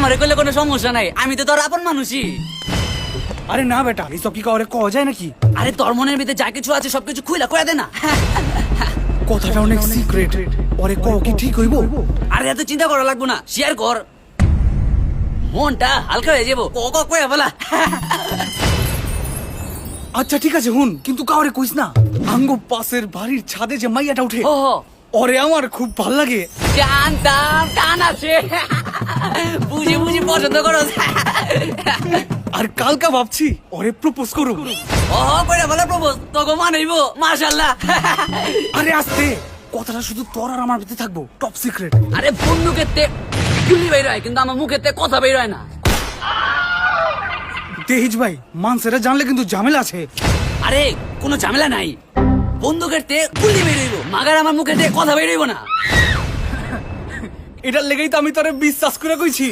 আমারে কইলে কোনো সমস্যা নাই, আমি তো তোর আপন মানুষই। আরে না বেটা, এইসব কি কাউরে কওয়া যায় নাকি? আরে তোর মনের ভিতরে যা কিছু আছে সবকিছু খুইলা কইয়া দে না। কথাটা অনেক সিক্রেট, ওরে কও কি ঠিক হইব? আরে এত চিন্তা করা লাগবো না, শেয়ার কর, মনটা হালকা হয়ে যাবো। কয়া বলা। আচ্ছা ঠিক আছে হুন, কিন্তু কাউরে কইস না। আঙ্গ পাশের বাড়ির ছাদে যে মাইয়াটা উঠে, ও ওরে আমার খুব ভাল লাগে। জানতাম টান আছে, বুঝি বুঝি পছন্দ করো। আর কালকা ভাবছি ওরে প্রপোজ করব। ও কইরা বলে প্রপোজ তোকে মানাইবো, মাশাআল্লাহ। আরে আস্তে, কথাটা শুধু তোর আর আমার ভিতরে থাকবো, টপ সিক্রেট। আরে বন্দুকের তে গুলি বের হয়, কিন্তু আমার মুখের তে কথা বের হয় না। তেহিজ ভাই, মানসেরা জানলে কিন্তু ঝামেলা আছে। আরে কোনো ঝামেলা নাই, বন্দুকের তে গুলি বের হইব, মাগার আমার মুখের তে কথা বের হইব না। এটার লেগেই তো আমি তোরে বিশ্বাস করে কইছি।